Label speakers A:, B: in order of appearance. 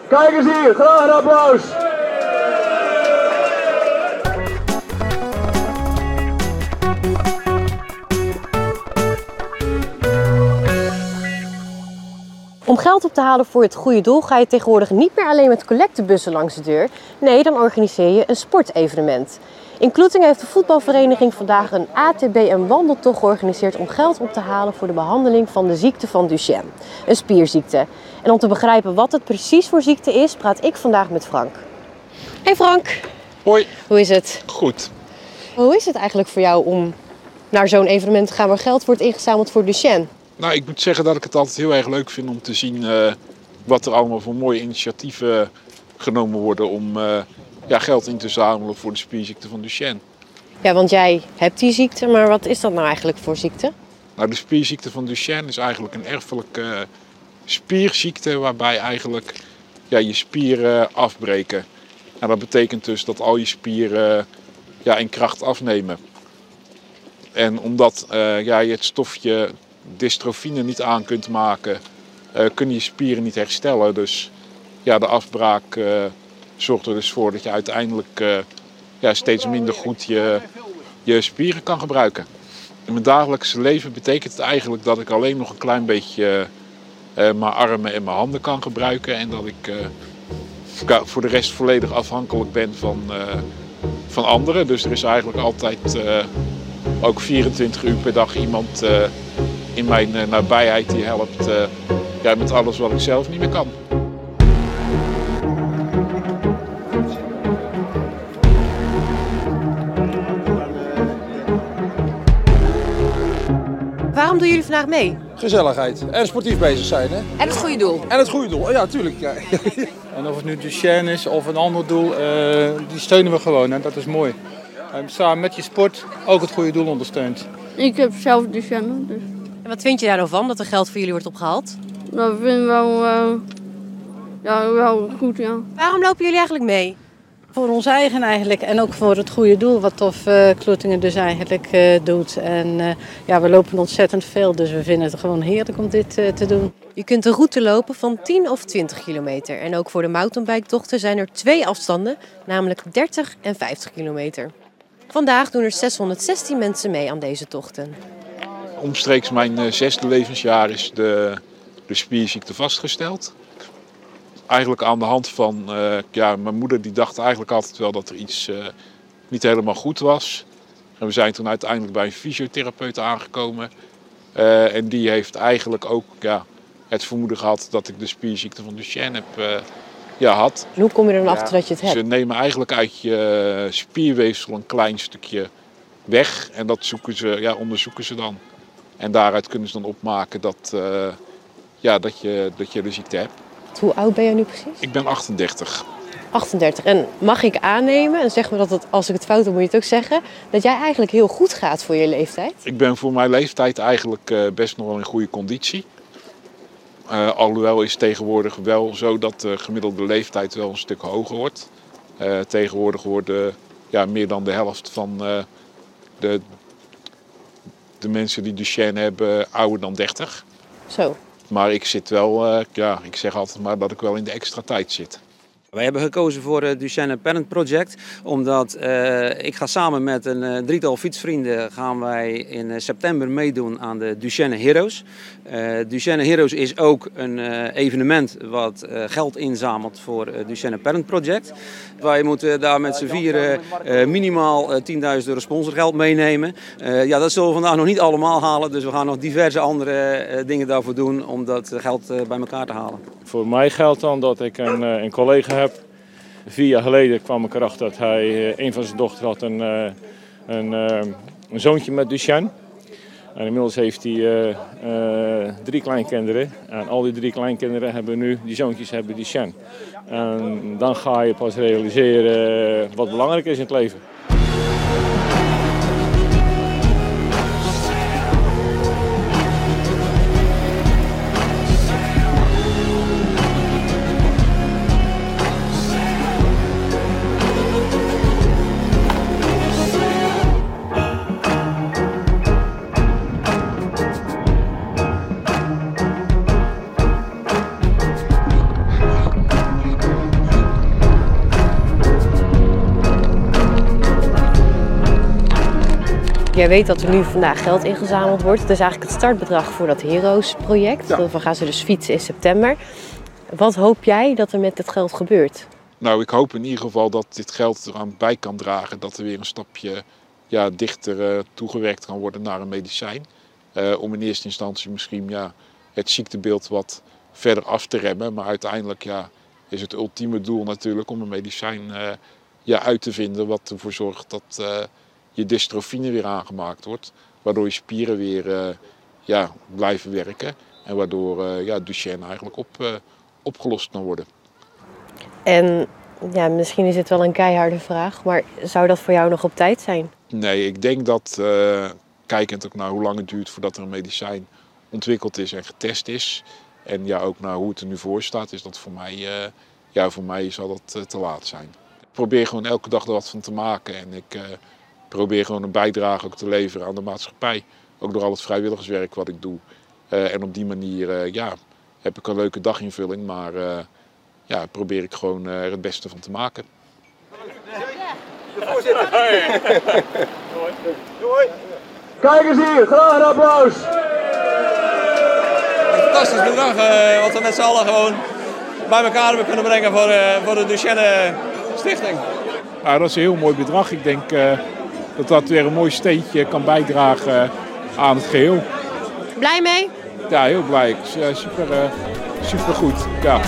A: Kijk eens hier, graag een applaus.
B: Om geld op te halen voor het goede doel ga je tegenwoordig niet meer alleen met collectebussen langs de deur. Nee, dan organiseer je een sportevenement. In Kloetingen heeft de voetbalvereniging vandaag een ATBM wandeltocht georganiseerd om geld op te halen voor de behandeling van de ziekte van Duchenne. Een spierziekte. En om te begrijpen wat het precies voor ziekte is, praat ik vandaag met Frank. Hey Frank.
C: Hoi.
B: Hoe is het?
C: Goed.
B: Hoe is het eigenlijk voor jou om naar zo'n evenement te gaan waar geld wordt ingezameld voor Duchenne?
C: Nou, ik moet zeggen dat ik het altijd heel erg leuk vind om te zien wat er allemaal voor mooie initiatieven genomen worden om geld in te zamelen voor de spierziekte van Duchenne.
B: Ja, want jij hebt die ziekte, maar wat is dat nou eigenlijk voor ziekte?
C: Nou, de spierziekte van Duchenne is eigenlijk een erfelijke spierziekte waarbij eigenlijk je spieren afbreken. En dat betekent dus dat al je spieren in kracht afnemen. En omdat je het stofje dystrofine niet aan kunt maken, kunnen je spieren niet herstellen. Dus de afbraak zorgt er dus voor dat je uiteindelijk steeds minder goed je spieren kan gebruiken. In mijn dagelijkse leven betekent het eigenlijk dat ik alleen nog een klein beetje mijn armen en mijn handen kan gebruiken. En dat ik voor de rest volledig afhankelijk ben van anderen. Dus er is eigenlijk altijd ook 24 uur per dag iemand in mijn nabijheid die helpt met alles wat ik zelf niet meer kan.
B: Waarom doen jullie vandaag mee?
D: Gezelligheid en sportief bezig zijn, hè?
B: En het goede doel?
D: En het goede doel, ja, tuurlijk. Ja.
E: En of het nu Duchenne is of een ander doel, die steunen we gewoon en dat is mooi. En samen met je sport ook het goede doel ondersteunt.
F: Ik heb zelf Duchenne, dus...
B: En wat vind je daar nou van, dat er geld voor jullie wordt opgehaald?
F: Dat vind ik wel goed, ja.
B: Waarom lopen jullie eigenlijk mee?
G: Voor ons eigen eigenlijk en ook voor het goede doel wat TOF Kloetingen dus eigenlijk doet. En we lopen ontzettend veel, dus we vinden het gewoon heerlijk om dit te doen.
B: Je kunt een route lopen van 10 of 20 kilometer. En ook voor de mountainbike-tochten zijn er 2 afstanden, namelijk 30 en 50 kilometer. Vandaag doen er 616 mensen mee aan deze tochten.
C: Omstreeks mijn 6e levensjaar is de spierziekte vastgesteld. Eigenlijk aan de hand van, mijn moeder die dacht eigenlijk altijd wel dat er iets niet helemaal goed was. En we zijn toen uiteindelijk bij een fysiotherapeut aangekomen. En die heeft eigenlijk ook het vermoeden gehad dat ik de spierziekte van Duchenne had.
B: En hoe kom je er dan achter dat je het hebt?
C: Ze nemen eigenlijk uit je spierweefsel een klein stukje weg. En dat onderzoeken ze dan. En daaruit kunnen ze dan opmaken dat je de ziekte hebt.
B: Hoe oud ben jij nu precies?
C: Ik ben 38.
B: 38. En mag ik aannemen, en zeg maar dat als ik het fout heb moet je het ook zeggen, dat jij eigenlijk heel goed gaat voor je leeftijd?
C: Ik ben voor mijn leeftijd eigenlijk best nog wel in goede conditie. Alhoewel is tegenwoordig wel zo dat de gemiddelde leeftijd wel een stuk hoger wordt. Tegenwoordig worden meer dan de helft van de mensen die Duchenne hebben ouder dan 30.
B: Zo.
C: Maar ik zit wel, ik zeg altijd maar dat ik wel in de extra tijd zit.
H: Wij hebben gekozen voor het Duchenne Parent Project, omdat ik ga samen met een 3-tal fietsvrienden gaan wij in september meedoen aan de Duchenne Heroes. Duchenne Heroes is ook een evenement wat geld inzamelt voor het Duchenne Parent Project. Wij moeten daar met z'n vieren minimaal €10.000 sponsorgeld meenemen. Dat zullen we vandaag nog niet allemaal halen, dus we gaan nog diverse andere dingen daarvoor doen om dat geld bij elkaar te halen.
I: Voor mij geldt dan dat ik een collega heb. 4 jaar geleden kwam ik erachter dat hij, een van zijn dochter had een zoontje met Duchenne. En inmiddels heeft hij 3 kleinkinderen. En al die 3 kleinkinderen hebben nu, die zoontjes hebben Duchenne. En dan ga je pas realiseren wat belangrijk is in het leven.
B: Jij weet dat er nu vandaag geld ingezameld wordt. Het is eigenlijk het startbedrag voor dat Heroes-project.
C: Ja.
B: Daarvan gaan ze dus fietsen in september. Wat hoop jij dat er met dit geld gebeurt?
C: Nou, ik hoop in ieder geval dat dit geld eraan bij kan dragen dat er weer een stapje dichter toegewerkt kan worden naar een medicijn. Om in eerste instantie misschien het ziektebeeld wat verder af te remmen. Maar uiteindelijk is het ultieme doel natuurlijk om een medicijn uit te vinden wat ervoor zorgt dat je dystrofine weer aangemaakt wordt. Waardoor je spieren weer blijven werken en waardoor Duchenne eigenlijk opgelost kan worden.
B: En misschien is het wel een keiharde vraag, maar zou dat voor jou nog op tijd zijn?
C: Nee, ik denk dat, kijkend ook naar hoe lang het duurt voordat er een medicijn ontwikkeld is en getest is. En ook naar hoe het er nu voor staat, is dat voor mij zal dat te laat zijn. Ik probeer gewoon elke dag er wat van te maken en ik probeer gewoon een bijdrage ook te leveren aan de maatschappij. Ook door al het vrijwilligerswerk wat ik doe. En op die manier heb ik een leuke daginvulling, maar probeer ik gewoon er het beste van te maken.
D: De voorzitter. Doei.
A: Kijk eens hier, graag een applaus.
J: Een fantastisch bedrag wat we met z'n allen gewoon bij elkaar hebben kunnen brengen voor de Duchenne Stichting.
C: Nou, dat is een heel mooi bedrag. Ik denk dat dat weer een mooi steentje kan bijdragen aan het geheel.
B: Blij mee?
C: Ja, heel blij. Super goed. Ja.